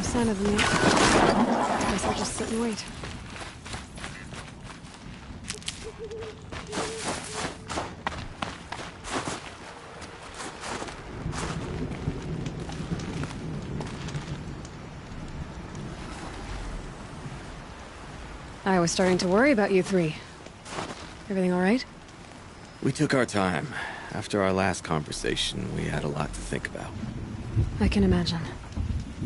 sign of them yet. Guess I'll just sit and wait. I was starting to worry about you three. Everything all right? We took our time. After our last conversation, we had a lot to think about. I can imagine.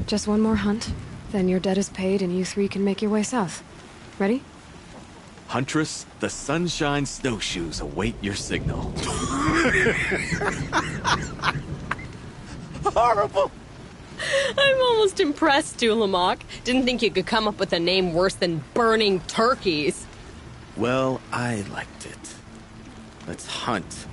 Just one more hunt, then your debt is paid and you three can make your way south. Ready? Huntress, the Sunshine Snowshoes await your signal. Horrible! I'm almost impressed, Dulamok. Didn't think you could come up with a name worse than Burning Turkeys. Well, I liked it. Let's hunt.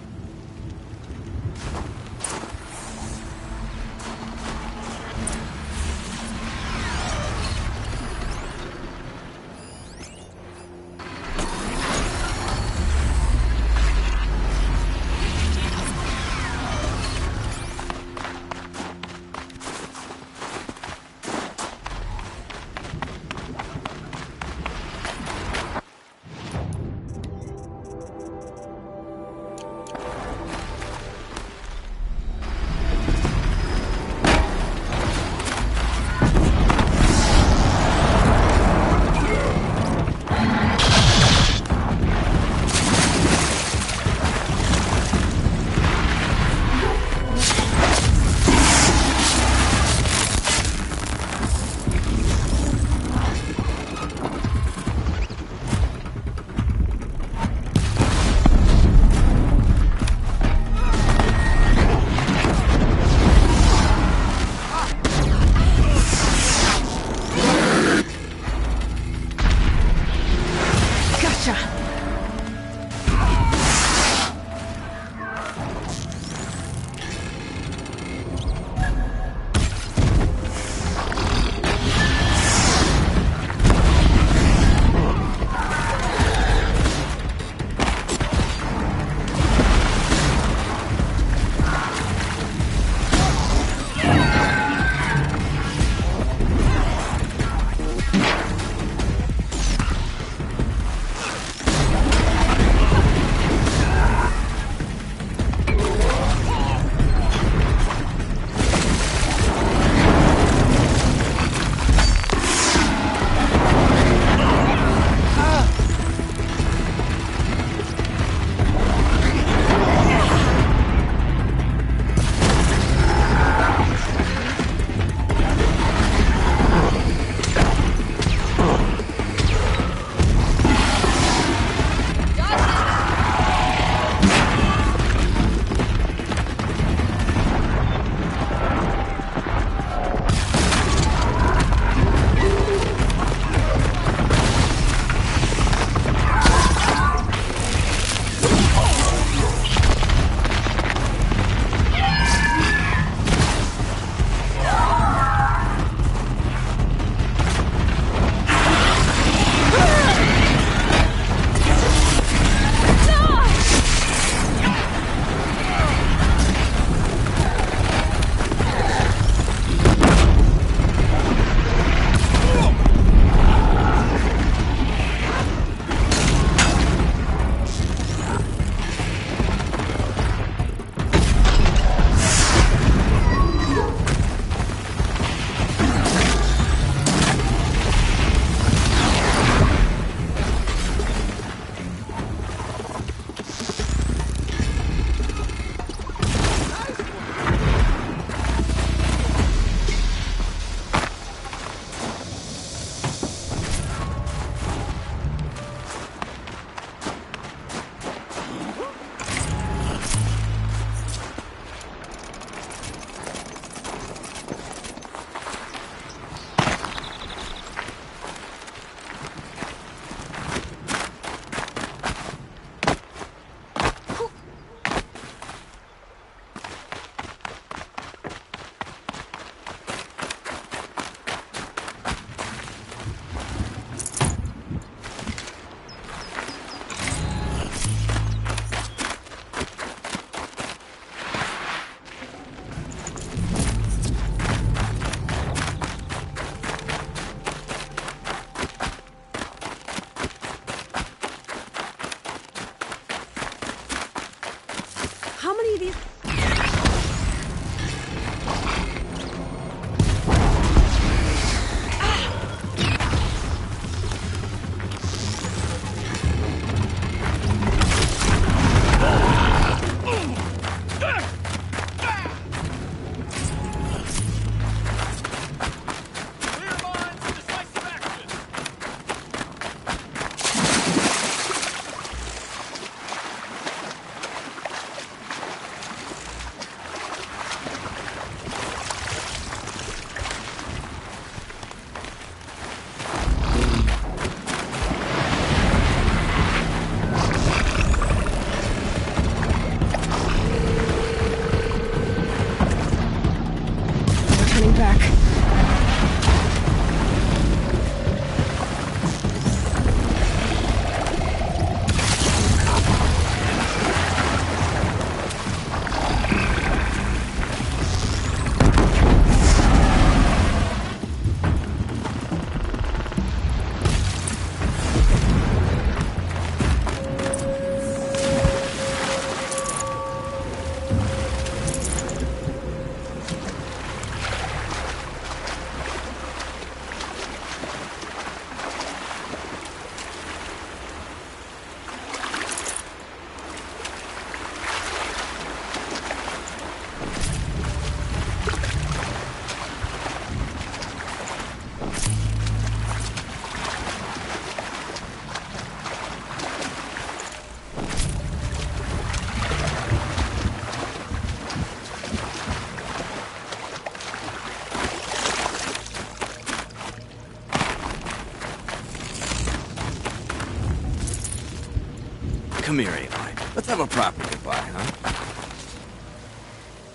Come here, Aloy. Let's have a proper goodbye, huh?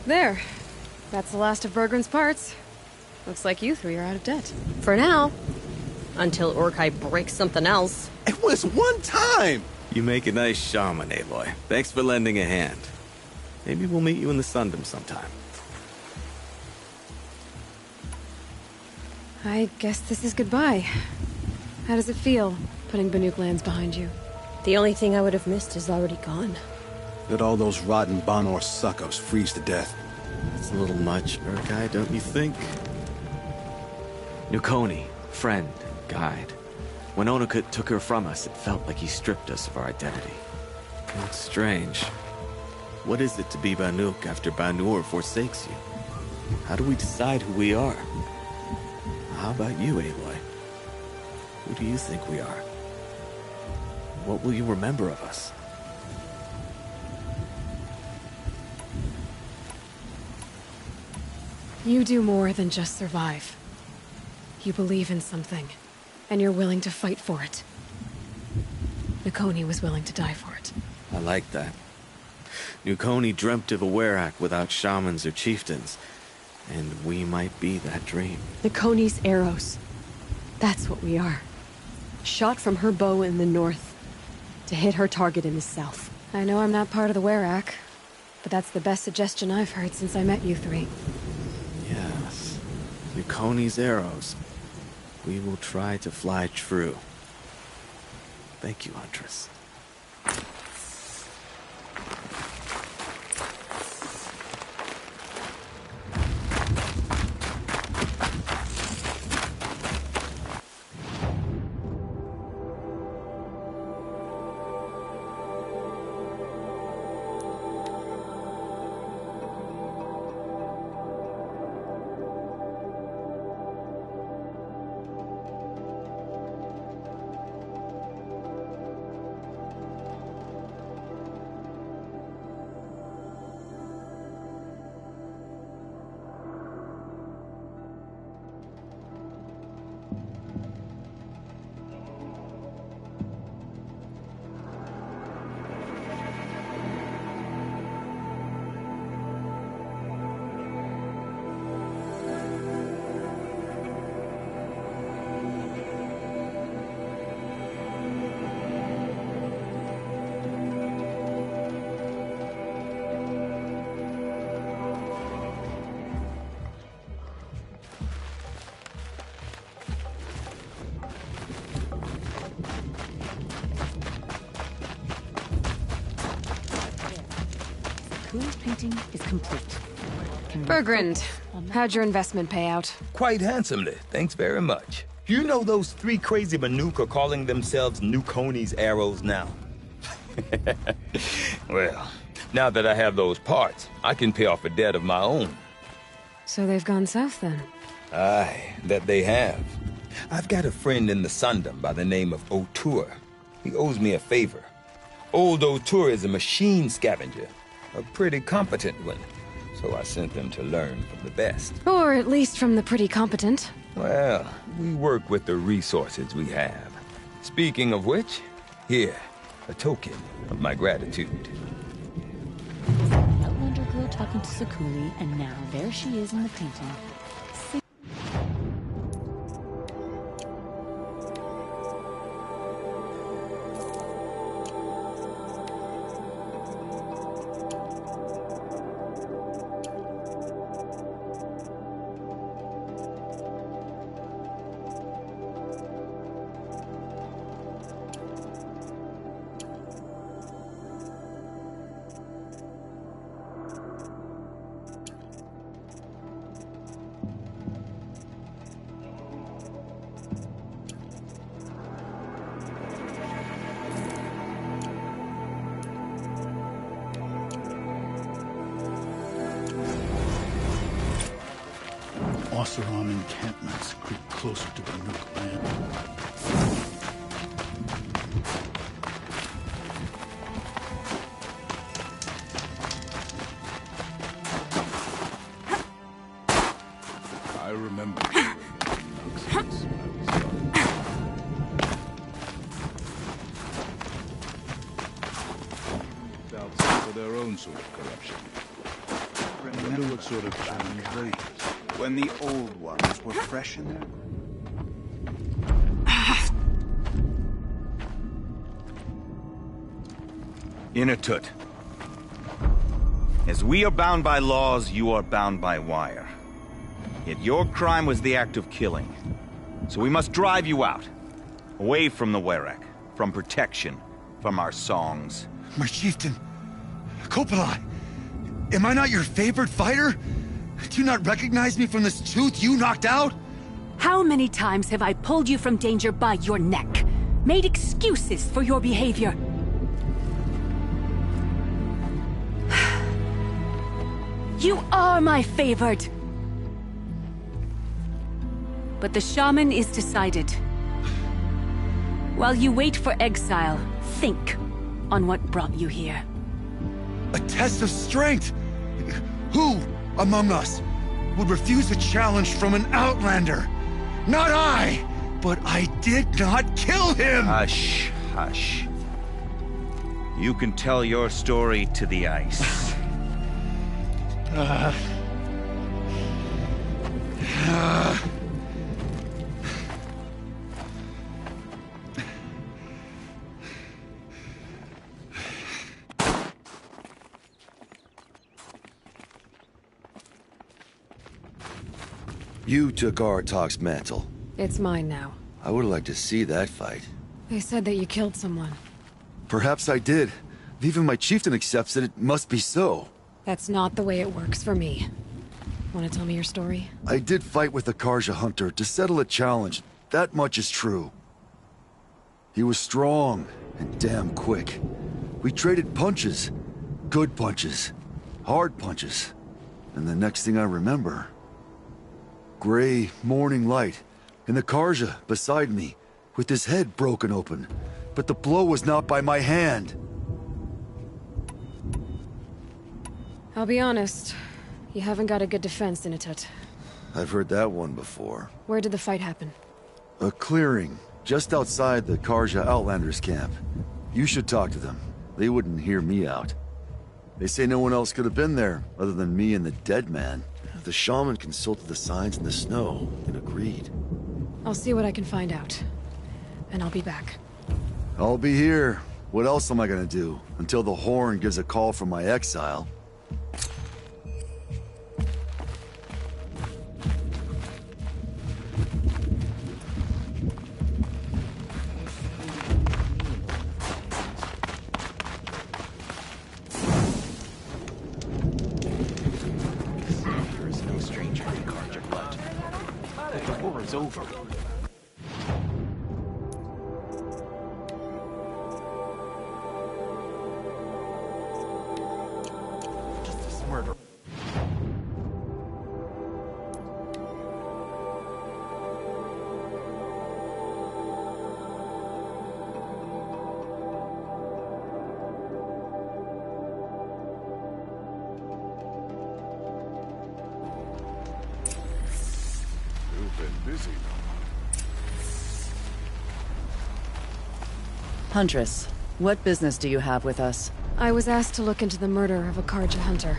There. That's the last of Bergren's parts. Looks like you three are out of debt. For now. Until Urkai breaks something else. It was one time! You make a nice shaman, Aloy. Thanks for lending a hand. Maybe we'll meet you in the Sundom sometime. I guess this is goodbye. How does it feel, putting Banuk lands behind you? The only thing I would have missed is already gone. Let all those rotten Banor suckos freeze to death. It's a little much, Urkai, don't you think? Nukoni, friend, guide. When Onakut took her from us, it felt like he stripped us of our identity. It's strange. What is it to be Banuk after Banur forsakes you? How do we decide who we are? How about you, Aloy? Who do you think we are? What will you remember of us? You do more than just survive. You believe in something, and you're willing to fight for it. Nukoni was willing to die for it. I like that. Nukoni dreamt of a Werak without shamans or chieftains, and we might be that dream. Nukoni's arrows. That's what we are. Shot from her bow in the north, to hit her target in the south. I know I'm not part of the Werak, but that's the best suggestion I've heard since I met you three. Yes. Nukoni's arrows. We will try to fly true. Thank you, Huntress. Cool's painting is complete. Bergrand, how'd your investment pay out? Quite handsomely, thanks very much. You know those three crazy Banuk are calling themselves Nukoni's arrows now? Well, now that I have those parts, I can pay off a debt of my own. So they've gone south then? Aye, that they have. I've got a friend in the Sundom by the name of O'Toole. He owes me a favor. Old O'Toole is a machine scavenger, a pretty competent one. So I sent them to learn from the best. Or at least from the pretty competent. Well, we work with the resources we have. Speaking of which, here, a token of my gratitude. The Outlander girl talking to Sakuli, and now there she is in the painting. Oseram encampments creep closer to Banuk land. I remember when I was young. own sort of corruption. Wonder what sort of challenge they face. When the old ones were fresh in their... Inatut. As we are bound by laws, you are bound by wire. Yet your crime was the act of killing. So we must drive you out. Away from the Werek, from protection, from our songs. My chieftain, Kopalai, am I not your favorite fighter? Do you not recognize me from this tooth you knocked out? How many times have I pulled you from danger by your neck? Made excuses for your behavior? You are my favored! But the shaman is decided. While you wait for exile, think on what brought you here. A test of strength! Who among us would refuse a challenge from an outlander? Not I! But I did not kill him! Hush, hush. You can tell your story to the ice. You took Aratak's mantle. It's mine now. I would like to see that fight. They said that you killed someone. Perhaps I did. If even my chieftain accepts it, it must be so. That's not the way it works for me. Want to tell me your story? I did fight with the Karja hunter to settle a challenge. That much is true. He was strong and damn quick. We traded punches. Good punches. Hard punches. And the next thing I remember... gray morning light, and the Karja beside me, with his head broken open. But the blow was not by my hand. I'll be honest. You haven't got a good defense, Inatut. I've heard that one before. Where did the fight happen? A clearing, just outside the Karja Outlanders camp. You should talk to them. They wouldn't hear me out. They say no one else could have been there, other than me and the dead man. The shaman consulted the signs in the snow and agreed. I'll see what I can find out. And I'll be back. I'll be here. What else am I gonna do? Until the Horn gives a call from my exile. Over. Justice murder. Busy. Huntress, what business do you have with us? I was asked to look into the murder of a Karja hunter.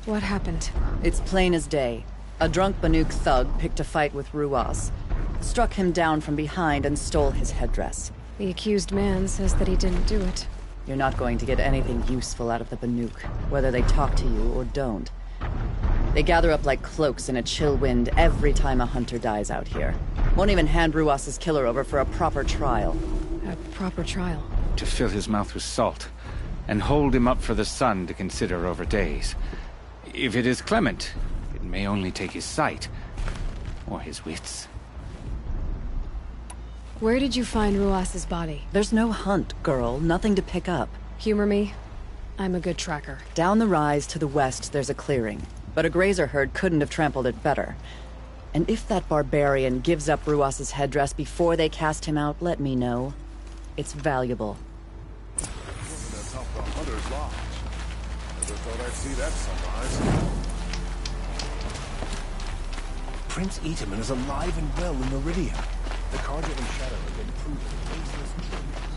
What happened? It's plain as day. A drunk Banuk thug picked a fight with Ruas, struck him down from behind and stole his headdress. The accused man says that he didn't do it. You're not going to get anything useful out of the Banuk, whether they talk to you or don't. They gather up like cloaks in a chill wind every time a hunter dies out here. Won't even hand Ruas's killer over for a proper trial. A proper trial? To fill his mouth with salt, and hold him up for the sun to consider over days. If it is clement, it may only take his sight, or his wits. Where did you find Ruas's body? There's no hunt, girl. Nothing to pick up. Humor me. I'm a good tracker. Down the rise to the west, there's a clearing. But a grazer herd couldn't have trampled it better. And if that barbarian gives up Ruas's headdress before they cast him out, let me know. It's valuable. That's up the Hunter's Lodge. Never thought I'd see that sunrise. Prince Eataman is alive and well in Meridia. The Karja and Shadow have been proven baseless traitors.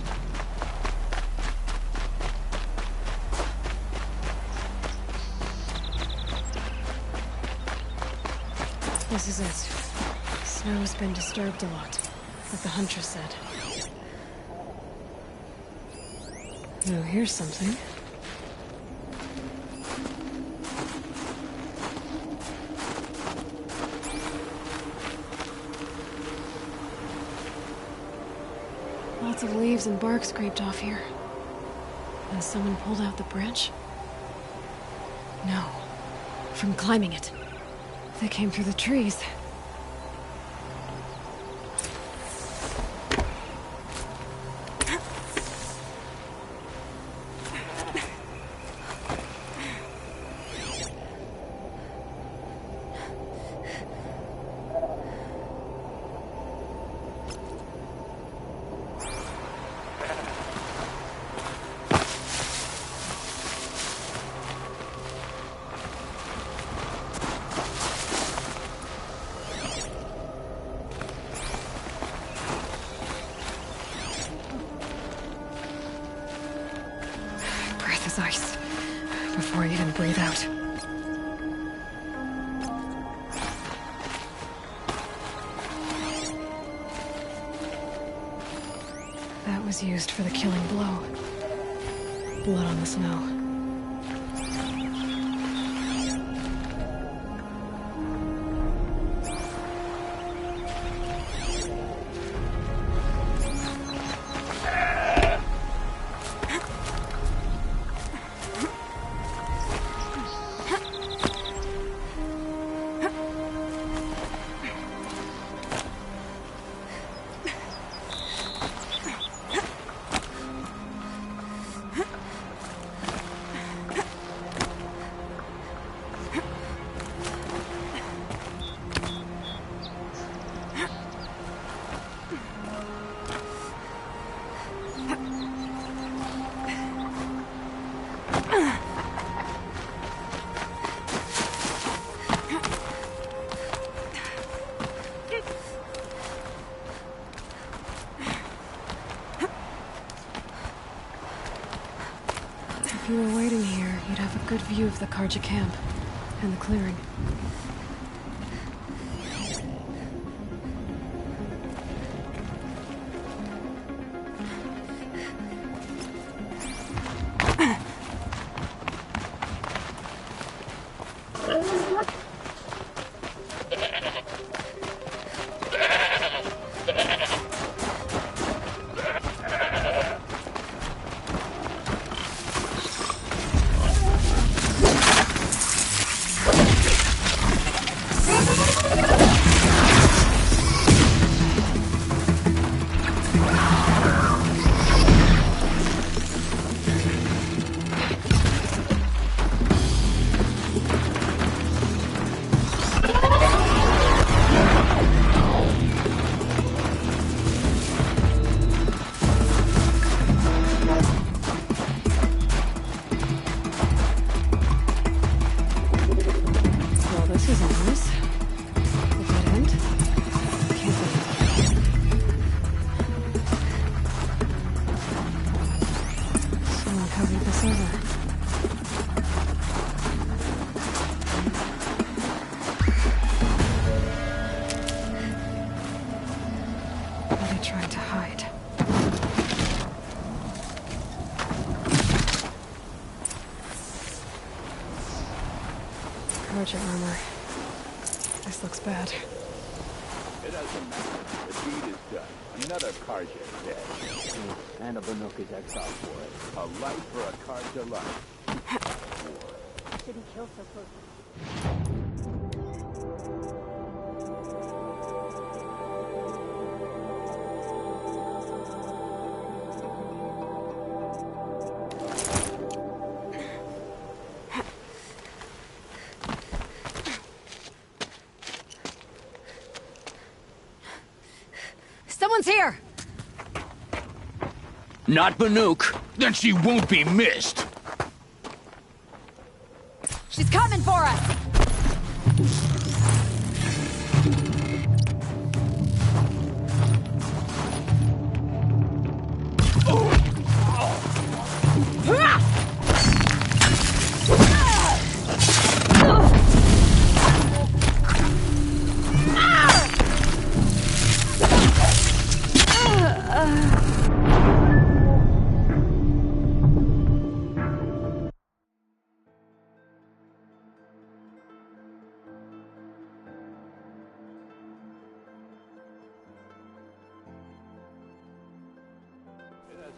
This is it. Snow's been disturbed a lot, like the Huntress said. Oh, here's something. Lots of leaves and bark scraped off here. And someone pulled out the branch? No. From climbing it. They came through the trees. Ice before I even breathe out. That was used for the killing blow. Blood on the snow. If you were waiting here, you'd have a good view of the Karja camp and the clearing. Karja armor. This looks bad. It doesn't matter. The deed is done. Another Karja is dead. And a Banuk is exiled for it. A life for a Karja life. Shouldn't kill so close. Someone's here! Not Banuk. Then she won't be missed. She's coming for us!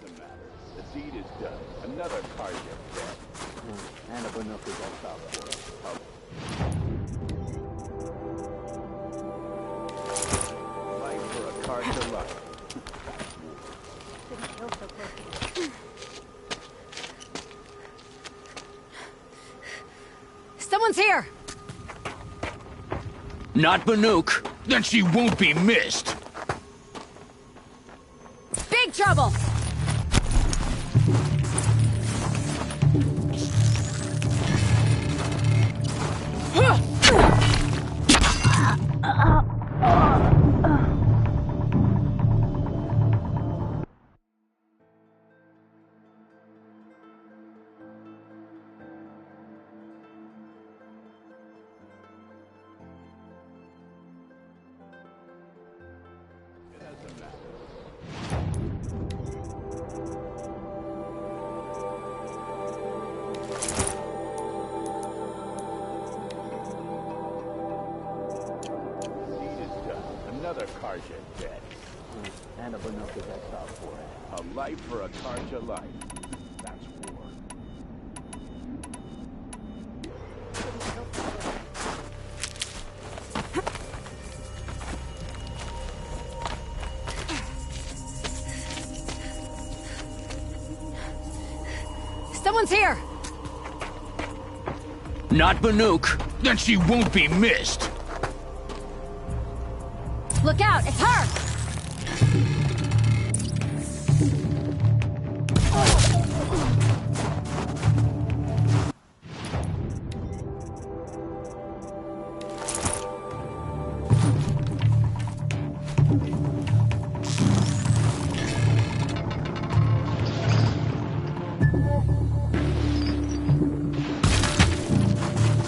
doesn't matter. The deed is done. Another Karja dead. And a Banuk is exiled for it. Life for a Karja life. Didn't feel so close. Someone's here! Not Banuk. Then she won't be missed. Big trouble! Another Karja dead. And a Banuk is exiled for it. A life for a Karja life. That's war. Someone's here! Not Banuk. Then she won't be missed. Look out, it's her!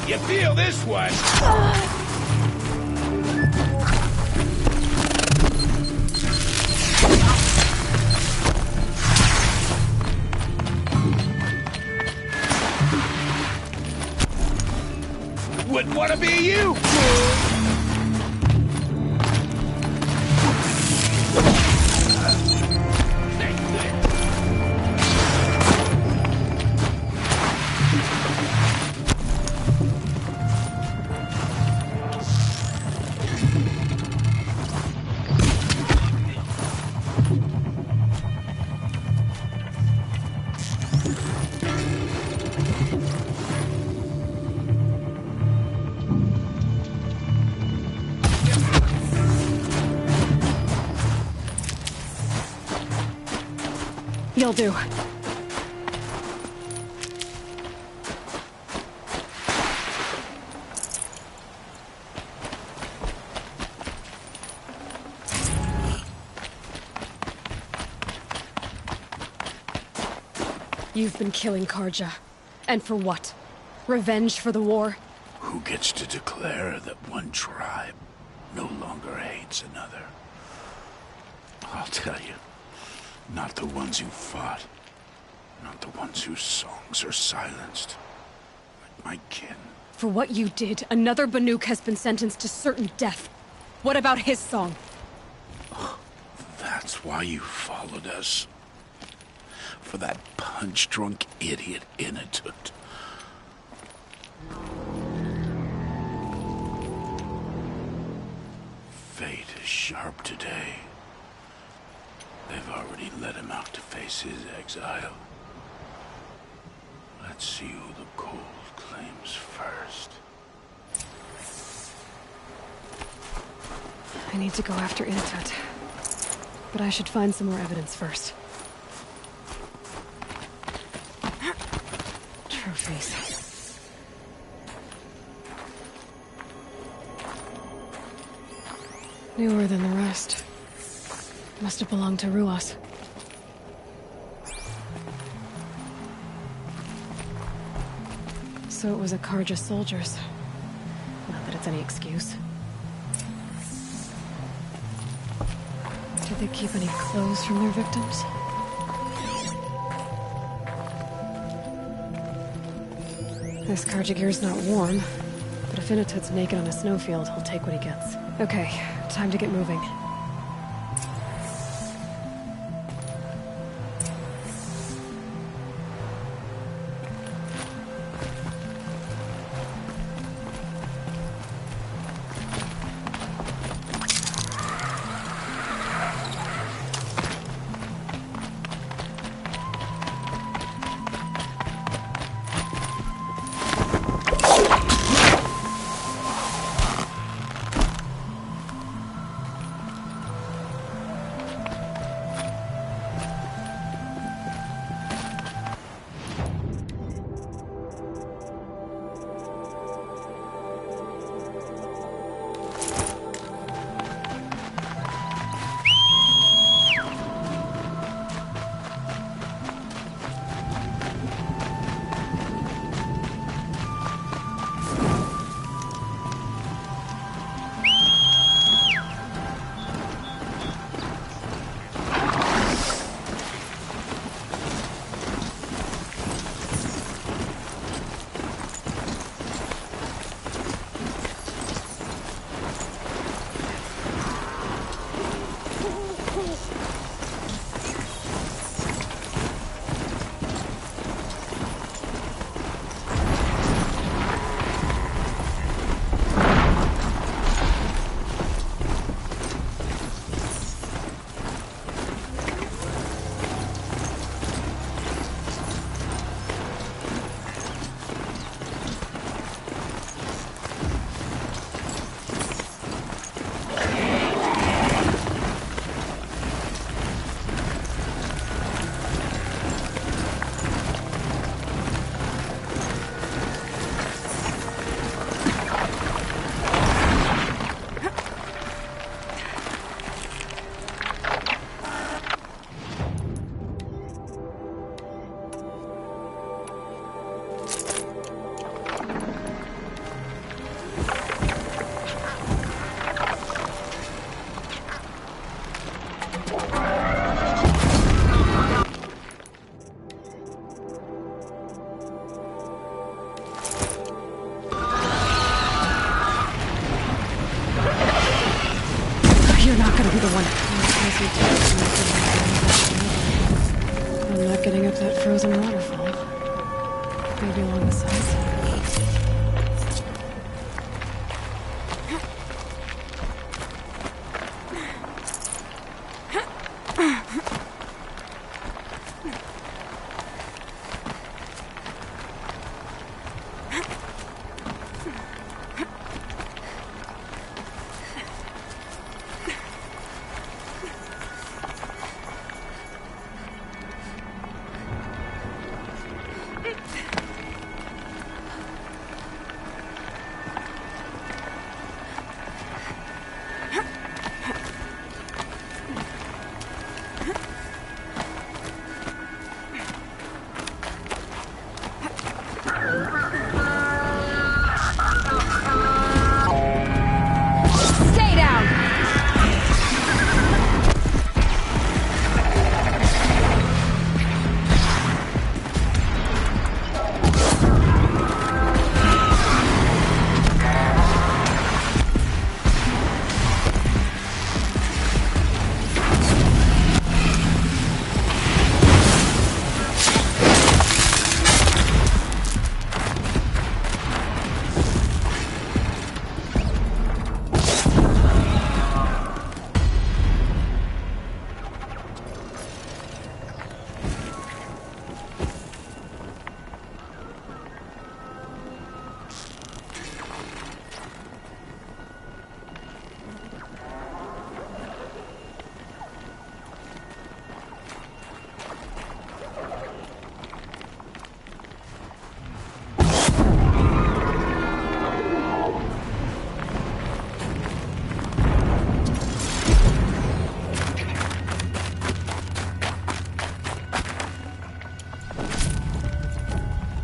You feel this one? Wouldn't want to be you! You'll do. You've been killing Karja. And for what? Revenge for the war? Who gets to declare that one tribe no longer hates another? I'll tell you. Not the ones who fought. Not the ones whose songs are silenced. Like my kin. For what you did, another Banuk has been sentenced to certain death. What about his song? That's why you followed us. For that punch-drunk idiot Inatut. Fate is sharp today. They've already let him out to face his exile. Let's see who the cold claims first. I need to go after Inatut. But I should find some more evidence first. Trophies. Newer than the rest. Must have belonged to Ruas. So it was a Karja soldiers. Not that it's any excuse. Did they keep any clothes from their victims? This Karja gear's not warm, but if Inatut's naked on a snowfield, he'll take what he gets. Okay, time to get moving. getting up that frozen waterfall. Maybe along the sides.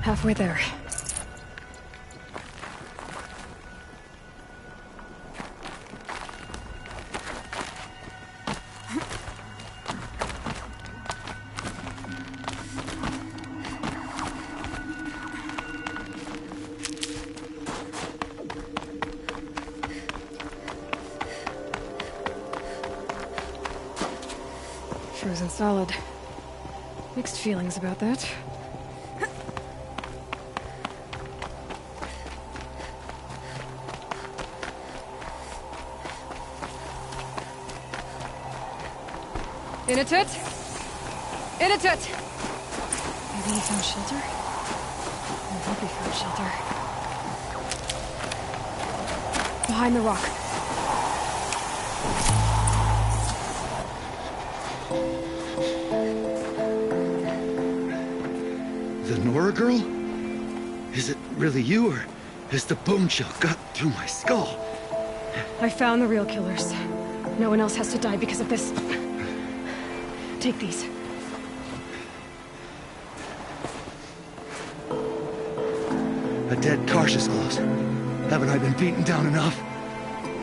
Halfway there. Frozen solid. Mixed feelings about that. In a tut! In a tut! Maybe he found shelter? I hope he found shelter. Behind the rock. The Nora girl? Is it really you, or has the bone chill got through my skull? I found the real killers. No one else has to die because of this. Take these. A dead Karsh's claws. Haven't I been beaten down enough?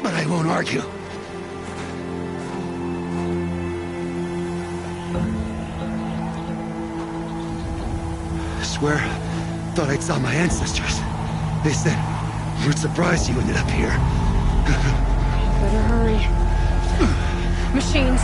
But I won't argue. I swear, thought I saw my ancestors. They said, we're surprised you ended up here. Better hurry. Machines.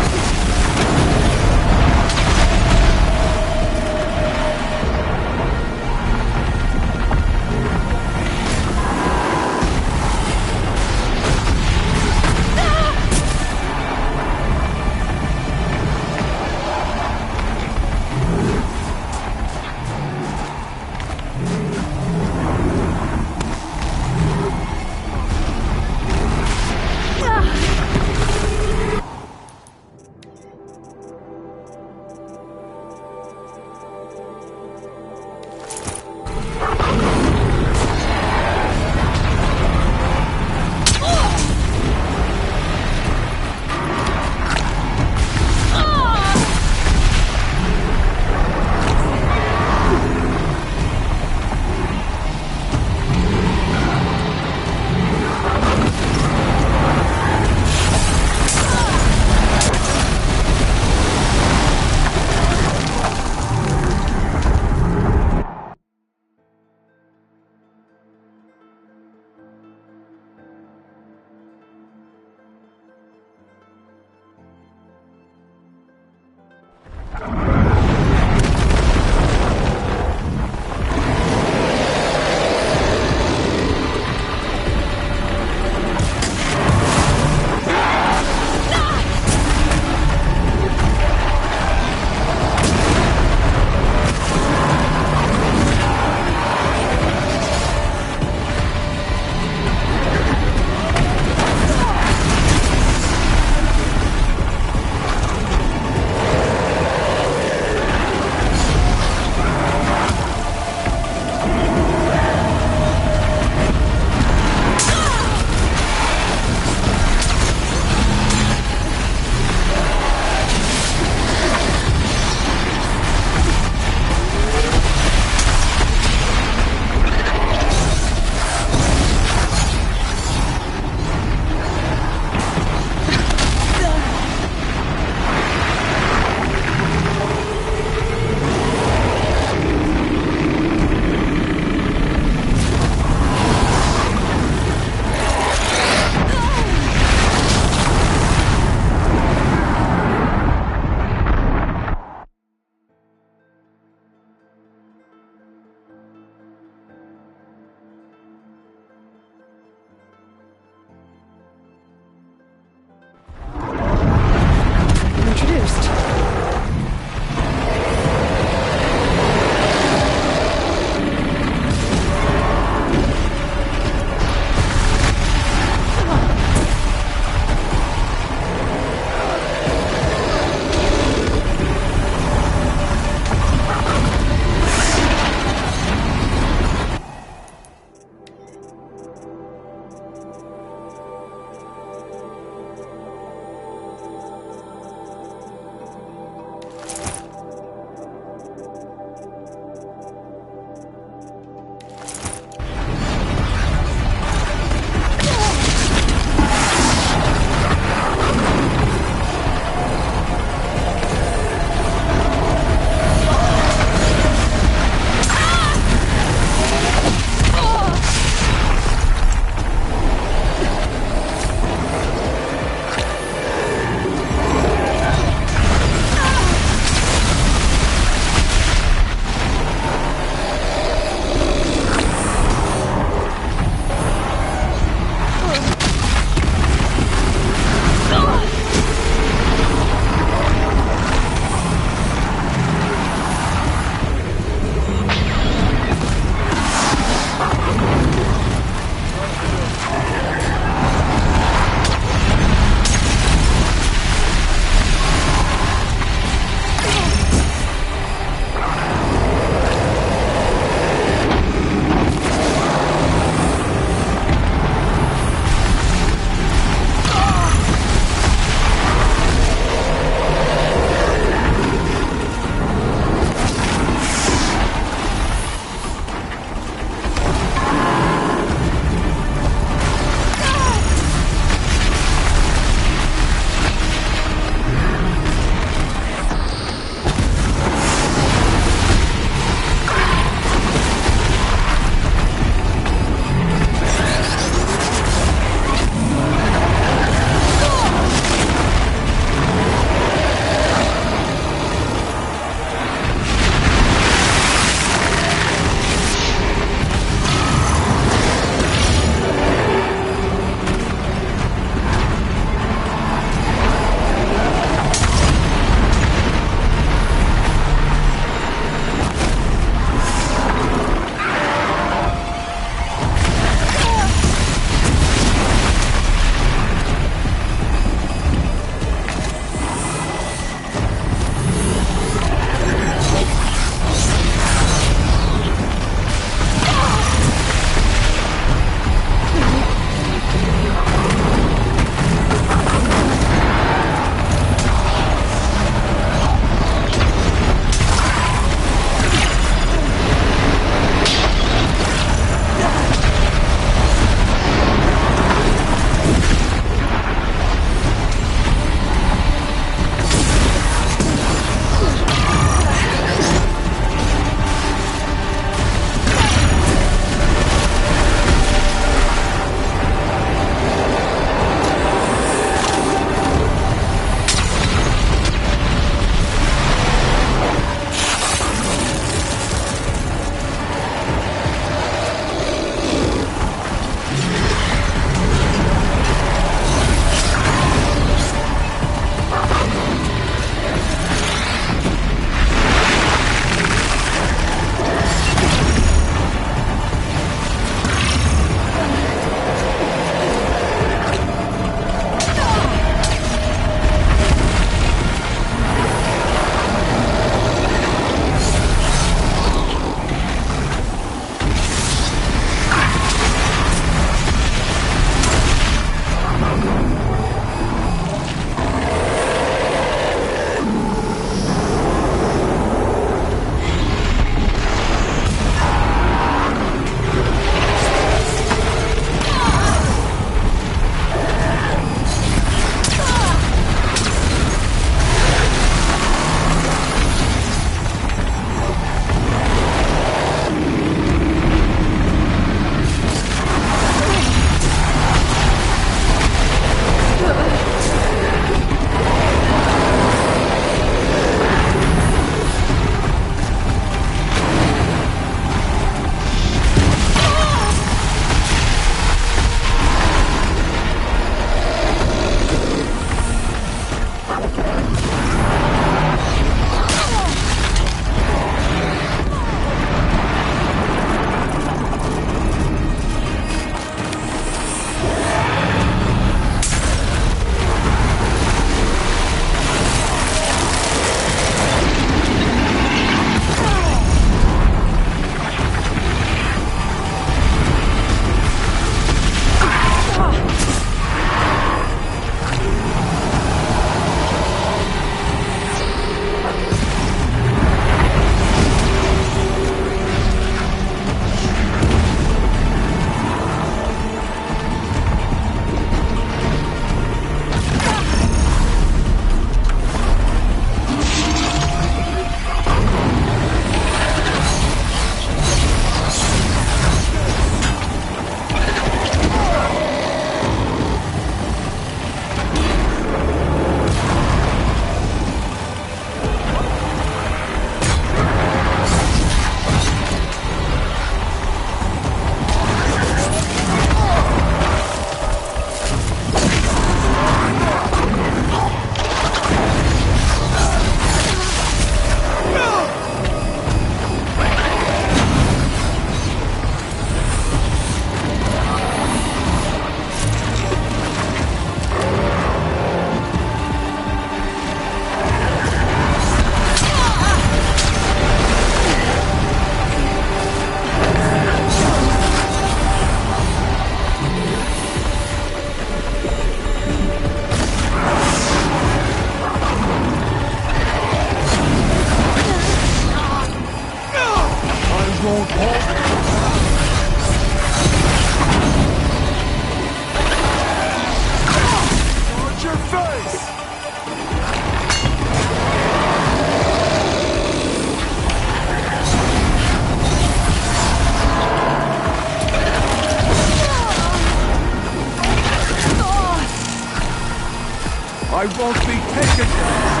I won't be taken down!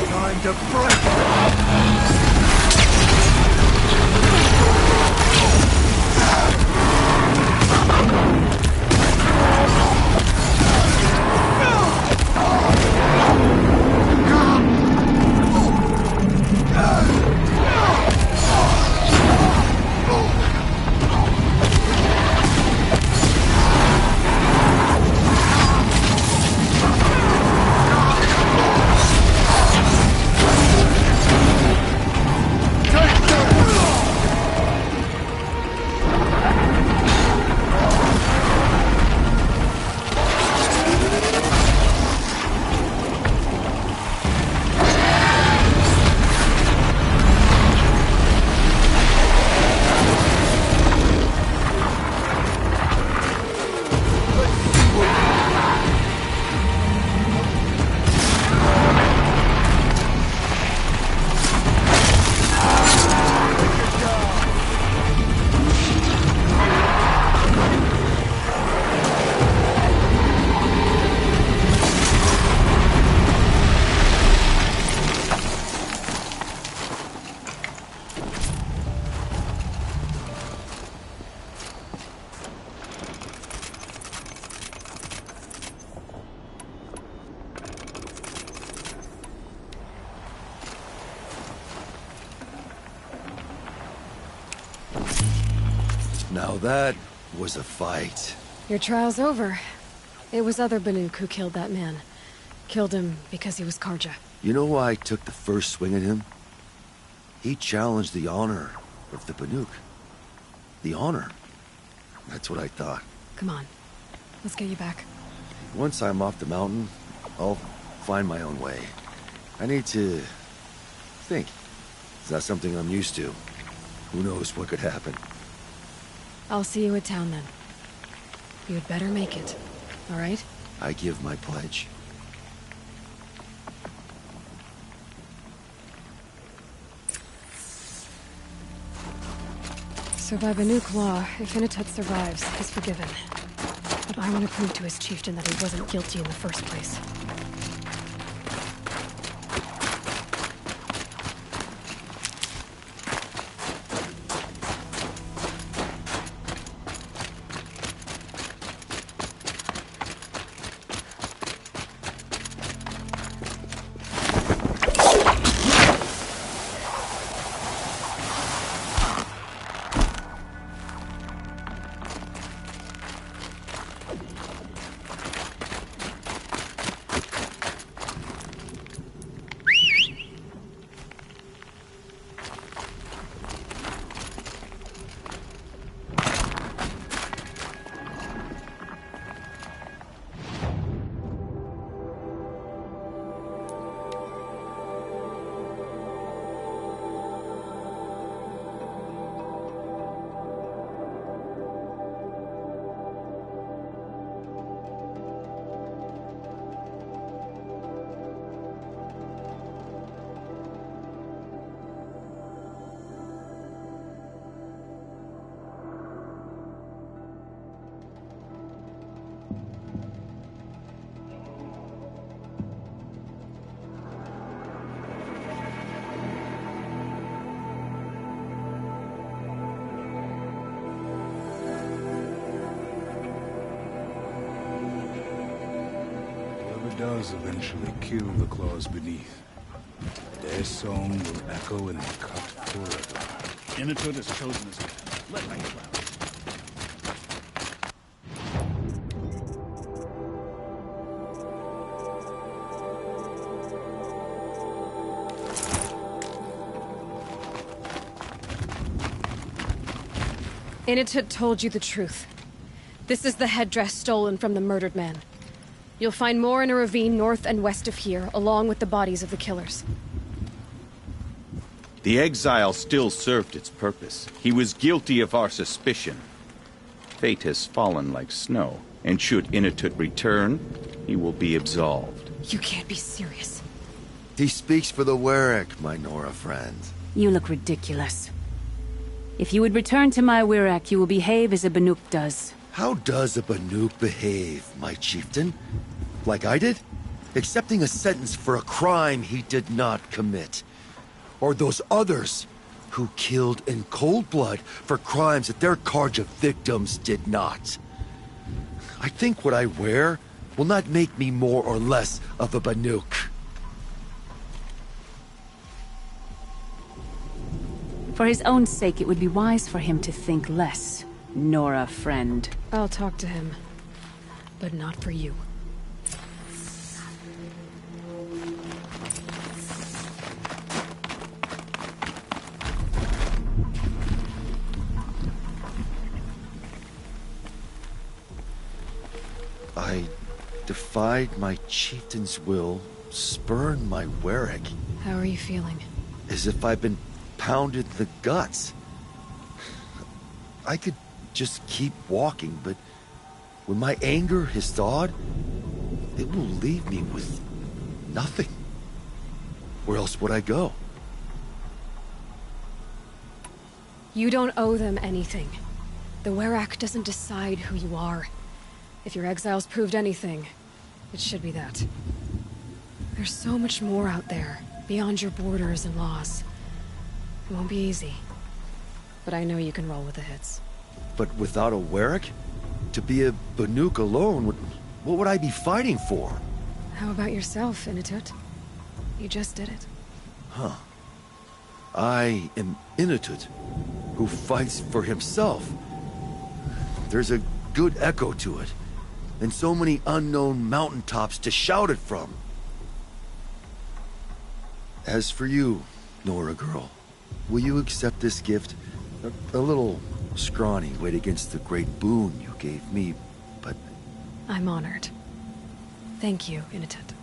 Time to break! Now that was a fight. Your trial's over. It was other Banuk who killed that man. Killed him because he was Karja. You know why I took the first swing at him? He challenged the honor of the Banuk. The honor. That's what I thought. Come on. Let's get you back. Once I'm off the mountain, I'll find my own way. I need to think. It's not something I'm used to. Who knows what could happen. I'll see you at town then. You'd better make it, all right? I give my pledge. So by Banuk law, if Inatut survives, he's forgiven. But I want to prove to his chieftain that he wasn't guilty in the first place. Does eventually kill the claws beneath. Their song will echo in the cut forever. Inatut has chosen his path. Let me travel. Inatut told you the truth. This is the headdress stolen from the murdered man. You'll find more in a ravine north and west of here, along with the bodies of the killers. The exile still served its purpose. He was guilty of our suspicion. Fate has fallen like snow, and should Inatut return, he will be absolved. You can't be serious. He speaks for the Warwick, my Nora friend. You look ridiculous. If you would return to my Wirrak, you will behave as a Banuk does. How does a Banuk behave, my chieftain? Like I did? Accepting a sentence for a crime he did not commit. Or those others who killed in cold blood for crimes that their Karja victims did not. I think what I wear will not make me more or less of a Banuk. For his own sake, it would be wise for him to think less. Nora, friend. I'll talk to him. But not for you. I defied my chieftain's will, spurned my Warwick. How are you feeling? As if I've been pounded in the guts. I could just keep walking, but when my anger is thawed, it will leave me with nothing. Where else would I go? You don't owe them anything. The Warwick doesn't decide who you are. If your exiles proved anything, it should be that. There's so much more out there, beyond your borders and laws. It won't be easy. But I know you can roll with the hits. But without a Warwick? To be a Banuk alone, what would I be fighting for? How about yourself, Inatut? You just did it. Huh. I am Inatut, who fights for himself. There's a good echo to it, and so many unknown mountaintops to shout it from. As for you, Nora girl, will you accept this gift? A little scrawny weighed against the great boon you gave me, but... I'm honored. Thank you, Inatut.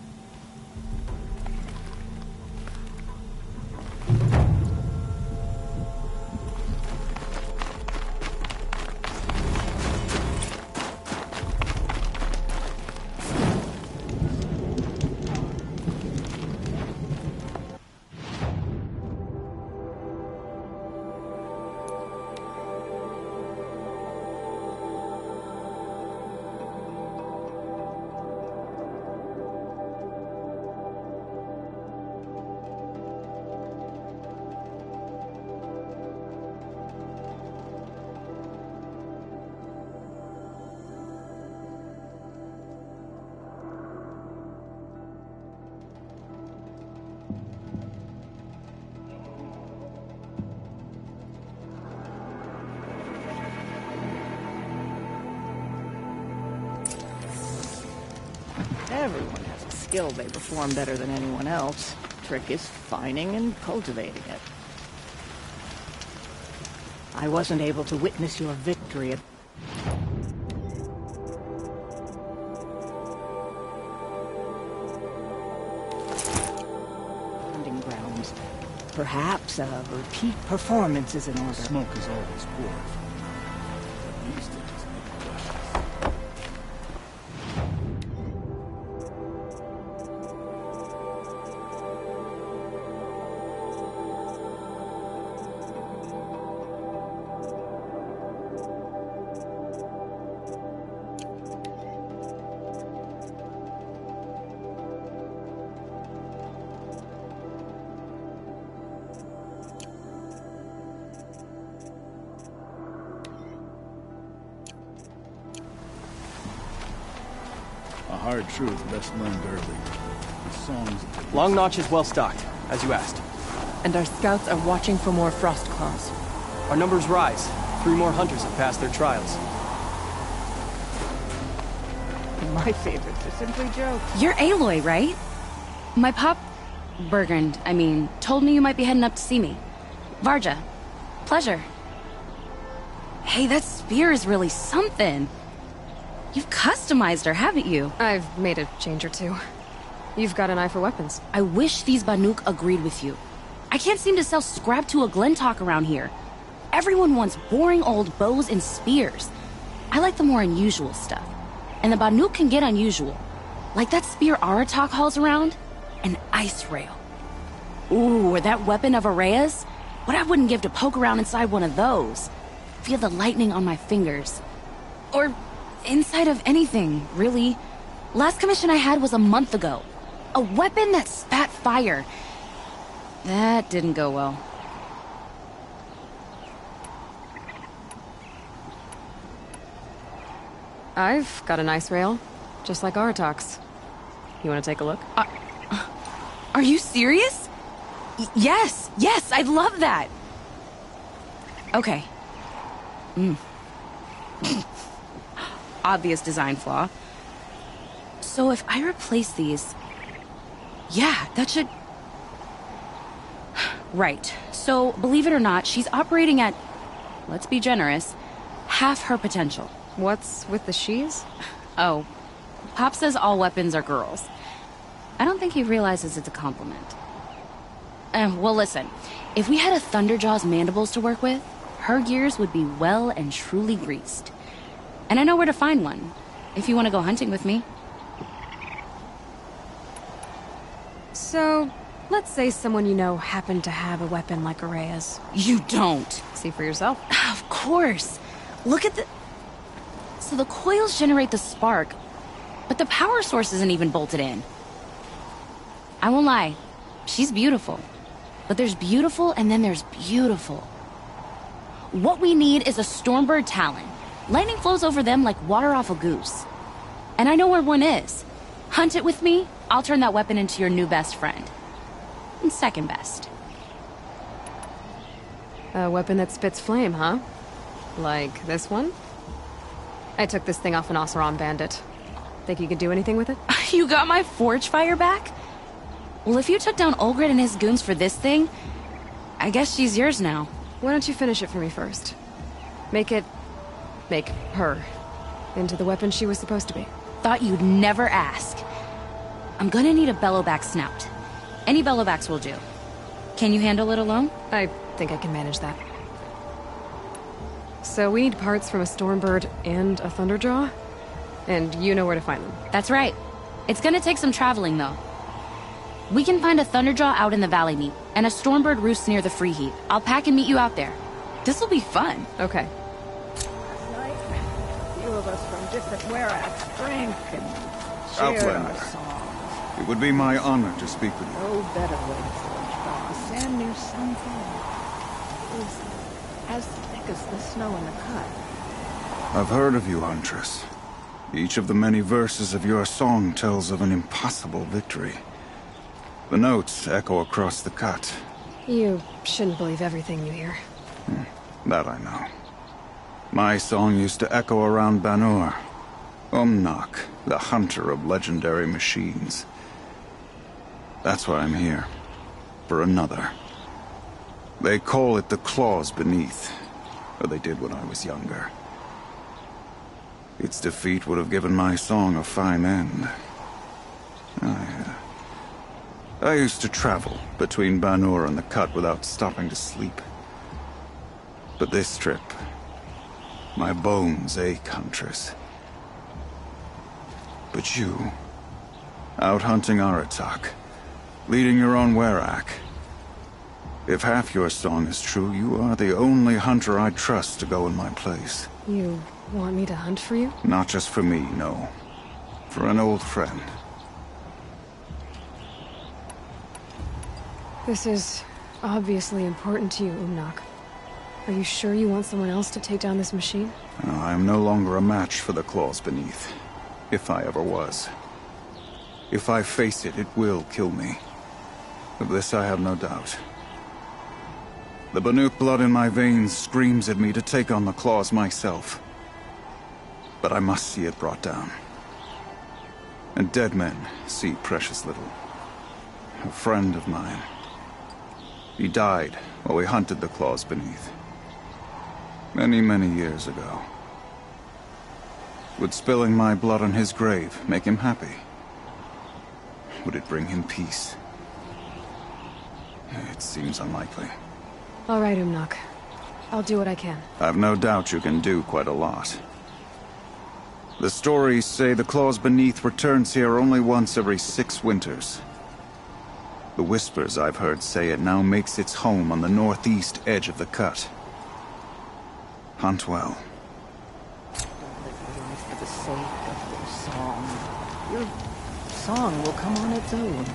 Everyone has a skill they perform better than anyone else. Trick is finding and cultivating it. I wasn't able to witness your victory at... hunting grounds. Perhaps a repeat performance is in order. Smoke is always poor. At least it doesn't make questions. A hard truth best learned early. The songs... Long Notch is well stocked, as you asked. And our scouts are watching for more frost claws. Our numbers rise. 3 more hunters have passed their trials. My favorites are simply jokes. You're Aloy, right? My pop... Bergund, I mean, told me you might be heading up to see me. Varja. Pleasure. Hey, that spear is really something. You've customized her, haven't you? I've made a change or two. You've got an eye for weapons. I wish these Banuk agreed with you. I can't seem to sell scrap to a Glentalk around here. Everyone wants boring old bows and spears. I like the more unusual stuff. And the Banuk can get unusual. Like that spear Aratak hauls around, an ice rail. Ooh, or that weapon of Araya's? What I wouldn't give to poke around inside one of those. Feel the lightning on my fingers. Or inside of anything, really. Last commission I had was a month ago. A weapon that spat fire. That didn't go well. I've got a nice rail, just like Aratak's. You want to take a look? Are you serious? Yes, I'd love that. Okay. Obvious design flaw. So if I replace these... Yeah, that should... Right. So, believe it or not, she's operating at, let's be generous, half her potential. What's with the she's? Oh, Pop says all weapons are girls. I don't think he realizes it's a compliment. Well, listen. If we had a Thunderjaw's mandibles to work with, her gears would be well and truly greased. And I know where to find one, if you want to go hunting with me. So, let's say someone you know happened to have a weapon like Araya's. You don't. See for yourself? Of course. Look at the... So the coils generate the spark, but the power source isn't even bolted in. I won't lie. She's beautiful. But there's beautiful and then there's beautiful. What we need is a Stormbird Talon. Lightning flows over them like water off a goose. And I know where one is. Hunt it with me, I'll turn that weapon into your new best friend. And second best. A weapon that spits flame, huh? Like this one? I took this thing off an Oseram bandit. Think you could do anything with it? You got my forge fire back? Well, if you took down Olgrid and his goons for this thing, I guess she's yours now. Why don't you finish it for me first? Make her into the weapon she was supposed to be. Thought you'd never ask. I'm gonna need a bellowback snout. Any bellowbacks will do. Can you handle it alone? I think I can manage that. So we need parts from a Stormbird and a Thunderjaw? And you know where to find them. That's right. It's gonna take some traveling, though. We can find a Thunderjaw out in the Valley Meet, and a Stormbird roosts near the Free Heap. I'll pack and meet you out there. This'll be fun. Okay. A few of us from different Weraks drank and shared our songs. It would be my honor to speak with you. No better way to forge boss. And there's something is as thick as the snow in the cut. I've heard of you, Huntress. Each of the many verses of your song tells of an impossible victory. The notes echo across the cut. You shouldn't believe everything you hear. That I know. My song used to echo around Banur. Umnak, the hunter of legendary machines. That's why I'm here. For another. They call it the Claws Beneath. Or they did when I was younger. Its defeat would have given my song a fine end. I used to travel between Banur and the Cut without stopping to sleep. But this trip, my bones ache, Huntress. But you, out hunting Aratak, leading your own Werak. If half your song is true, you are the only hunter I'd trust to go in my place. You want me to hunt for you? Not just for me, no. For an old friend. This is obviously important to you, Umnak. Are you sure you want someone else to take down this machine? I am no longer a match for the Claws Beneath. If I ever was. If I face it, it will kill me. Of this I have no doubt. The Banuk blood in my veins screams at me to take on the Claws myself. But I must see it brought down. And dead men see precious little. A friend of mine. He died while we hunted the Claws Beneath. Many, many years ago. Would spilling my blood on his grave make him happy? Would it bring him peace? It seems unlikely. All right, Umnak. I'll do what I can. I've no doubt you can do quite a lot. The stories say the Claws Beneath returns here only once every 6 winters. The whispers I've heard say it now makes its home on the northeast edge of the cut. Hunt well. Don't live your life for the sake of your song. Your song will come on its own.